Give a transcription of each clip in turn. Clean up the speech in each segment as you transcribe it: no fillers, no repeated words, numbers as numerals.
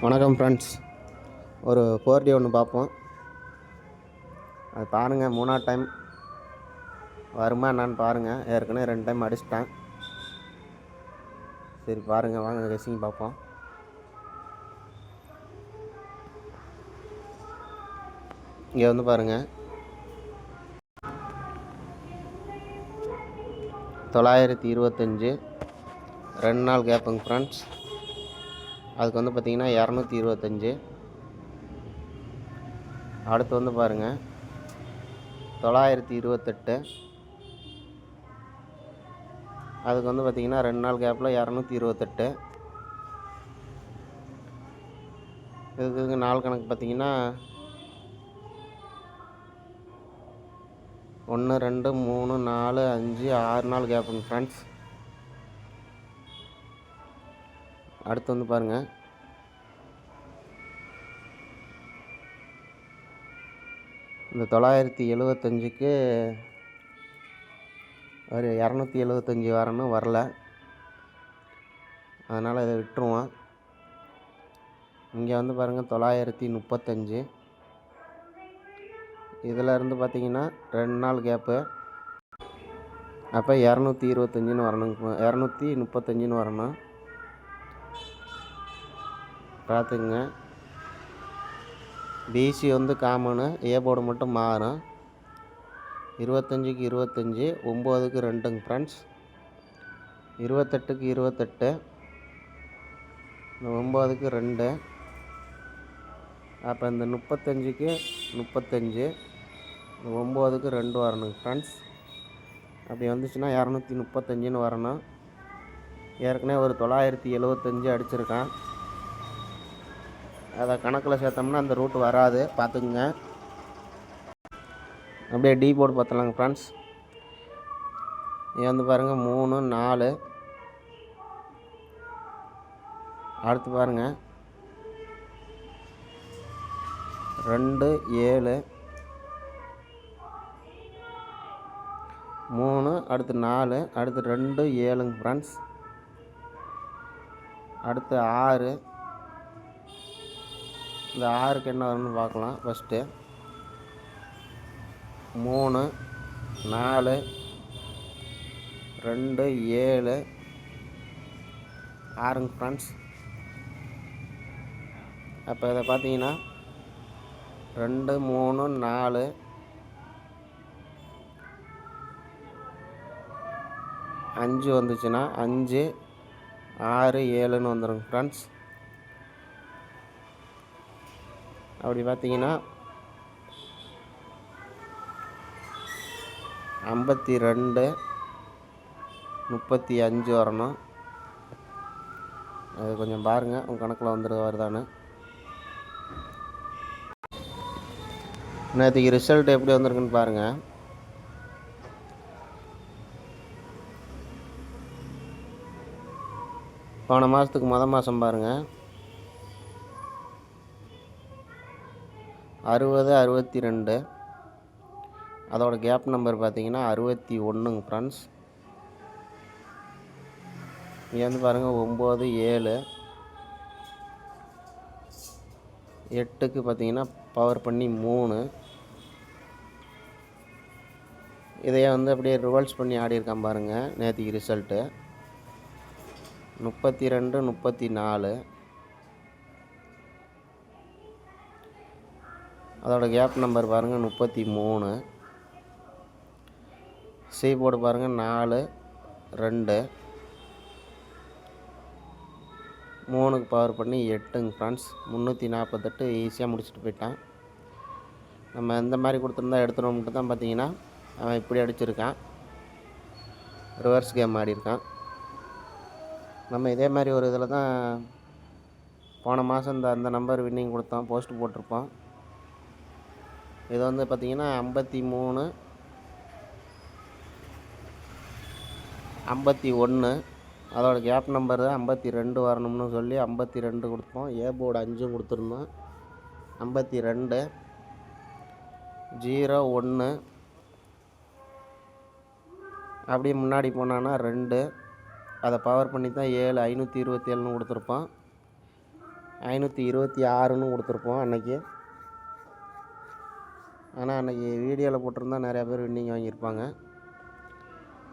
வணக்கம் ஃப்ரெண்ட்ஸ். ஒரு 4D ஒன்று பார்ப்போம். அது பாருங்கள், 3ஆவது டைம் வருமா என்னான்னு பாருங்கள். ஏற்கனவே 2 டைம் அடிச்சிட்டேன். சரி பாருங்கள், வாங்க கெஸ்ஸிங் பார்ப்போம். இங்கே வந்து பாருங்கள், 925 2 நாள் கேப்புங்க ஃப்ரெண்ட்ஸ். அதுக்கு வந்து பார்த்திங்கன்னா 225. அடுத்து வந்து பாருங்கள் 928. அதுக்கு வந்து பார்த்திங்கன்னா 2 நாள் கேப்பில் 228. இதுக்கு நாள் கணக்கு பார்த்திங்கன்னா 1 2 3 4 5 6 நாள் கேப்புங்க ஃப்ரெண்ட்ஸ். அடுத்து வந்து பாருங்கள், இந்த 975க்கு ஒரு 275 வரணும், வரல. அதனால் இதை விட்டுருவோம். இங்கே வந்து பாருங்கள் 935. இதில் இருந்து பார்த்திங்கன்னா 2 நாள் கேப்பு. அப்போ 225ன்னு வரணுங்க, 235ன்னு வரணும். பார்த்துக்குங்க. பிசி வந்து காமனு, ஏ போர்டு மட்டும் மாறும். 25க்கு 25, 9க்கு 2ங்க ஃப்ரெண்ட்ஸ். 28க்கு 28, இந்த 9க்கு 2. அப்போ இந்த 35க்கு 35, இந்த 9க்கு 2 வரணுங்க ஃப்ரெண்ட்ஸ். அப்படி வந்துச்சுன்னா 235ன்னு வரணும். ஏற்கனவே ஒரு 975 அடிச்சிருக்கான். அதை கணக்கில் சேர்த்தோம்னா அந்த ரூட் வராது, பார்த்துக்குங்க. அப்படியே டி போர்டு பார்த்தலாங்க ஃப்ரெண்ட்ஸ். இது வந்து பாருங்கள் 3 4. அடுத்து பாருங்கள் 2 7 3. அடுத்து 4. அடுத்து 2 7ங்க ஃப்ரெண்ட்ஸ். அடுத்து 6. இந்த 6க்கு என்ன வரும்னு பார்க்கலாம். ஃபஸ்ட்டு 3 4 2 7 6ங்க ஃப்ரெண்ட்ஸ். அப்போ இதை பார்த்தீங்கன்னா 2 3 4 5 வந்துச்சுன்னா 5 6 7ன்னு வந்துடுங்க ஃப்ரெண்ட்ஸ். அப்படி பார்த்தீங்கன்னா 52 35 வரணும். அது கொஞ்சம் பாருங்கள், உங்கள் கணக்கில் வருதான்னு. நேற்றுக்கு ரிசல்ட் எப்படி வந்திருக்குன்னு பாருங்கள். போன மாதத்துக்கு மாதம் பாருங்கள், 60 62. அதோட கேப் நம்பர் பார்த்தீங்கன்னா 61ங்க ஃப்ரெண்ட்ஸ். இங்கே வந்து பாருங்கள் 9 7. 8க்கு பார்த்தீங்கன்னா பவர் பண்ணி 3. இதையே வந்து அப்படியே ரிவல்ஸ் பண்ணி ஆடி இருக்கான் பாருங்கள் நேற்றுக்கு ரிசல்ட்டு. 32 34. அதோட கேப் நம்பர் பாருங்கள் 33. சி போர்டு பாருங்கள் 4 2. 3க்கு பவர் பண்ணி 8ங்க ஃப்ரெண்ட்ஸ். 348 ஈஸியாக முடிச்சுட்டு போயிட்டான். நம்ம இந்த மாதிரி கொடுத்துருந்தா எடுத்துகிட்டு தான் பார்த்தீங்கன்னா அவன் இப்படி அடிச்சிருக்கான், ரிவர்ஸ் கேம் ஆடிருக்கான். நம்ம இதே மாதிரி ஒரு இதில் தான் போன மாதம் அந்த நம்பர் வின்னிங் கொடுத்தோம், போஸ்ட் போட்டிருப்போம். இது வந்து பார்த்திங்கன்னா 53 51. அதோட கேப் நம்பர் 52 வரணும்னு சொல்லி 52 கொடுப்போம். ஏ போர்டு 5 கொடுத்துருந்தோம். 52 0 1. அப்படியே முன்னாடி போனான்னா 2. அதை பவர் பண்ணி தான் 7 527ன்னு கொடுத்துருப்போம். 526ன்னு கொடுத்துருப்போம் அன்றைக்கி. ஆனால் அன்றைக்கி வீடியோவில் போட்டிருந்தா நிறையா பேர் வின்னிங் வாங்கியிருப்பாங்க.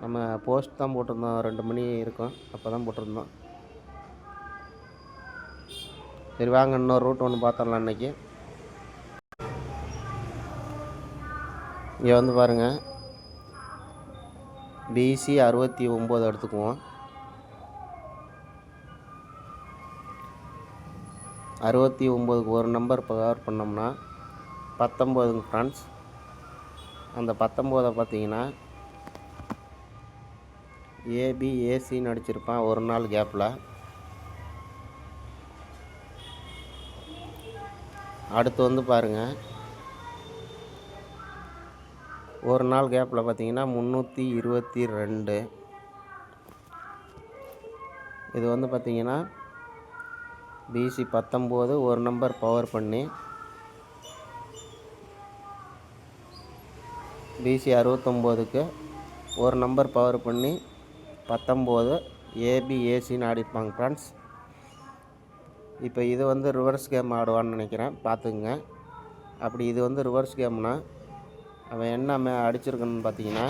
நம்ம போஸ்ட் தான் போட்டிருந்தோம், 2 மணி இருக்கும் அப்போ தான் போட்டிருந்தோம். சரி வாங்க இன்னொரு ரூட் ஒன்று பார்த்துடலாம். அன்றைக்கி இங்கே வந்து பாருங்கள், பிசி 69 எடுத்துக்குவோம். 69க்கு ஒரு நம்பர் கவர் பண்ணோம்னா 19ங்க ஃப்ரெண்ட்ஸ். அந்த 19 பார்த்தீங்கன்னா ஏபி ஏசின்னு அடிச்சிருப்பான் ஒரு நாள் கேப்பில். அடுத்து வந்து பாருங்கள், ஒரு நாள் கேப்பில் பார்த்தீங்கன்னா 322. இது வந்து பார்த்திங்கன்னா பிசி 19 ஒரு நம்பர் பவர் பண்ணி பிசி 69க்கு ஒரு நம்பர் பவர் பண்ணி 19 ஏபி ஏசின்னு ஆடிப்பாங்க ஃப்ரெண்ட்ஸ். இப்போ இது வந்து ரிவர்ஸ் கேம் ஆடுவான்னு நினைக்கிறேன், பார்த்துக்குங்க. அப்படி இது வந்து ரிவர்ஸ் கேம்னா அவன் என்ன அடிச்சிருக்கணும்னு பார்த்தீங்கன்னா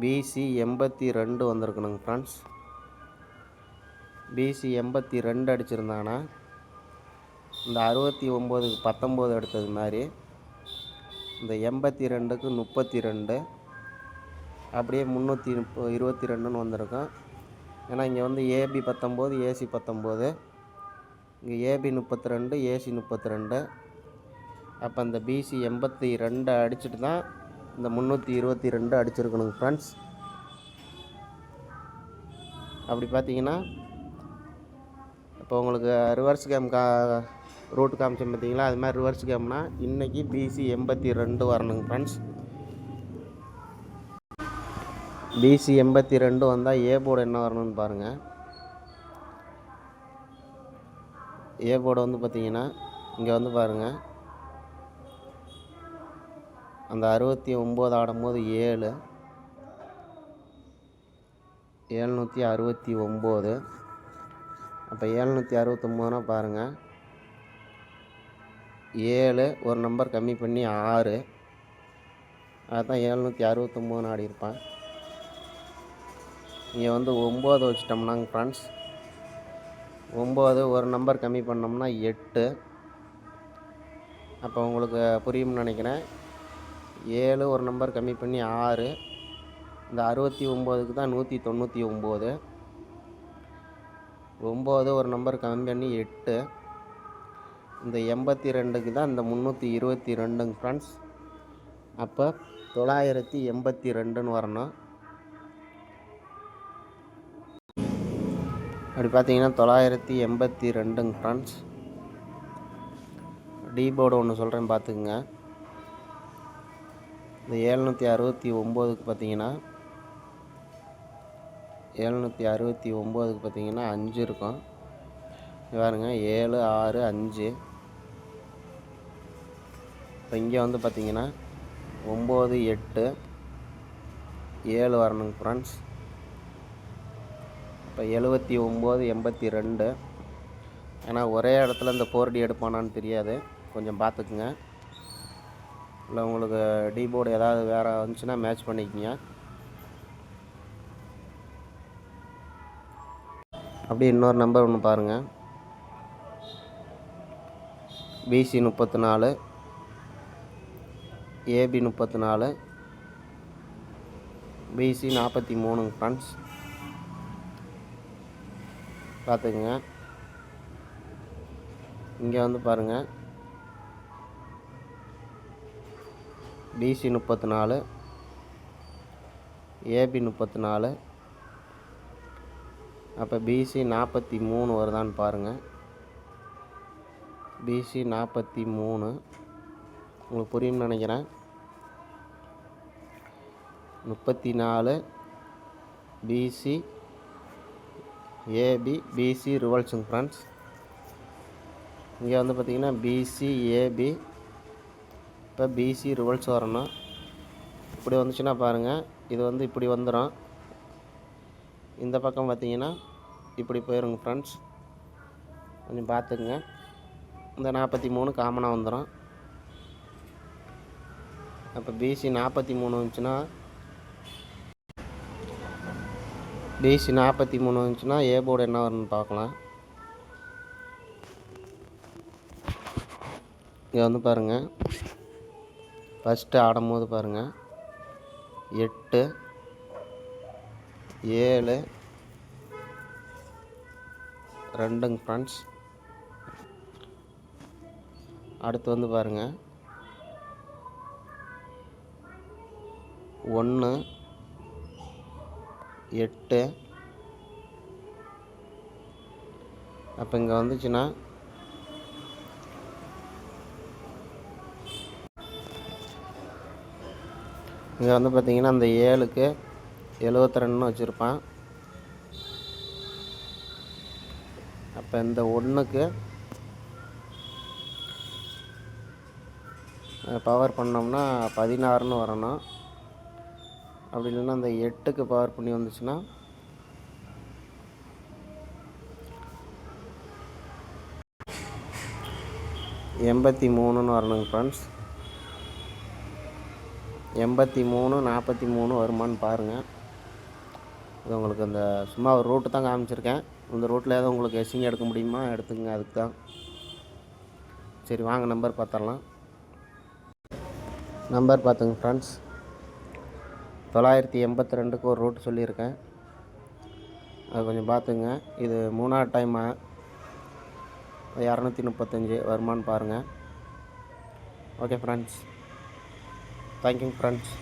பிசி 82 வந்திருக்கணுங்க ஃப்ரெண்ட்ஸ். பிசி 82 அடிச்சிருந்தாங்கன்னா இந்த 69க்கு 19 எடுத்தது மாதிரி இந்த 82க்கு 32 அப்படியே 322ன்னு வந்திருக்கும். ஏன்னா இங்கே வந்து ஏபி 19 ஏசி 19, இங்கே ஏபி 32 ஏசி 32. அப்போ அந்த பிசி 82 அடிச்சுட்டு தான் இந்த 322 அடிச்சிருக்கணுங்க ஃப்ரெண்ட்ஸ். அப்படி பார்த்தீங்கன்னா இப்போ உங்களுக்கு ரிவர்ஸ் கேம் ரூட் காமிச்சோம் பார்த்தீங்களா, அது மாதிரி ரிவர்ஸ் கேம்னா இன்றைக்கி பிசி 82 வரணுங்க ஃப்ரெண்ட்ஸ். பிசி 82 வந்தால் ஏ போர்டு என்ன வரணும்னு பாருங்கள். ஏ போர்டு வந்து பார்த்திங்கன்னா இங்கே வந்து பாருங்கள், அந்த 69 ஆடும்போது 769. அப்போ 769னா பாருங்கள், 7 ஒரு நம்பர் கம்மி பண்ணி 6, அதுதான் 769 ஆடியிருப்பான். இங்கே வந்து 9 வச்சிட்டோம்னாங்க ஃப்ரெண்ட்ஸ், 9 ஒரு நம்பர் கம்மி பண்ணோம்னா 8. அப்போ உங்களுக்கு புரியும்னு நினைக்கிறேன். 7 ஒரு நம்பர் கம்மி பண்ணி 6, இந்த 69க்கு தான் 199. 9 ஒரு நம்பர் கம்மி பண்ணி 8, இந்த 82க்கு தான் இந்த 322ங்க ஃப்ரெண்ட்ஸ். அப்போ 982ன்னு வரணும். அப்படி பார்த்தீங்கன்னா 982ங்க ஃப்ரெண்ட்ஸ். டி போர்டு ஒன்று சொல்கிறேன் பார்த்துக்குங்க. இந்த 769க்கு பார்த்தீங்கன்னா 769க்கு பார்த்தீங்கன்னா 5 இருக்கும். பாருங்க 7 6 5. இப்போ இங்கே வந்து பார்த்தீங்கன்னா 9 8 7 வரணுங்க ஃப்ரெண்ட்ஸ். இப்போ 79 82. ஏன்னா ஒரே இடத்துல இந்த 4D எடுப்பானான்னு தெரியாது, கொஞ்சம் பார்த்துக்குங்க. இல்லை உங்களுக்கு டி போர்டு ஏதாவது வேறு வந்துச்சுன்னா மேட்ச் பண்ணிக்கோங்க. அப்படி இன்னொரு நம்பர் ஒன்று பாருங்கள், பிசி 34 ஏபி 34 பிசி 43 ஃப்ரெண்ட்ஸ். பார்த்துக்குங்க. இங்கே வந்து பாருங்கள், பிசி 34 ஏபி 34. அப்போ பிசி 43 வருதான்னு பாருங்கள். பிசி 43 உங்களுக்கு புரியும்னு நினைக்கிறேன். 34 பிசி ஏபி பிசி ரிவல்ஸுங்க ஃப்ரெண்ட்ஸ். இங்கே வந்து பார்த்திங்கன்னா பிசி ஏபி, இப்போ பிசி ரிவல்ஸ் வரணும். இப்படி வந்துச்சுன்னா பாருங்கள், இது வந்து இப்படி வந்துடும். இந்த பக்கம் பார்த்திங்கன்னா இப்படி போயிருங்க ஃப்ரெண்ட்ஸ். கொஞ்சம் பார்த்துக்குங்க. இந்த 43 காமனாக வந்துடும். அப்போ பிசி 43 வந்துச்சுன்னா ஏ போர்டு என்ன வரும்னு பார்க்கலாம். இங்கே வந்து பாருங்கள், ஃபஸ்ட்டு ஆடும்போது பாருங்கள் 8 7 2ங்க ஃப்ரெண்ட்ஸ். அடுத்து வந்து பாருங்கள் 1 8. அப்போ இங்கே வந்துச்சுன்னா இங்கே வந்து பார்த்திங்கன்னா அந்த 7க்கு 72 வச்சுருப்பான். அப்போ இந்த 1க்கு பவர் பண்ணோம்னா 16ன்னு வரணும். அப்படி இல்லைன்னா அந்த 8க்கு பவர் பண்ணி வந்துச்சுன்னா 83ன்னு வரணுங்க ஃப்ரெண்ட்ஸ். 83 43 வருமானு பாருங்கள். இது உங்களுக்கு அந்த சும்மா ஒரு ரூட்டு தான் காமிச்சிருக்கேன். இந்த ரூட்டில் ஏதோ உங்களுக்கு எஸ்ஸிங் எடுக்க முடியுமா எடுத்துங்க, அதுக்கு தான். சரி வாங்க நம்பர் பார்த்துடலாம். நம்பர் பார்த்துங்க ஃப்ரெண்ட்ஸ், 982க்கு ஒரு ரூட் சொல்லியிருக்கேன். அது கொஞ்சம் பார்த்துங்க. இது 3ஆவது டைமா 235 வருமானு பாருங்கள். Okay friends, thank you friends.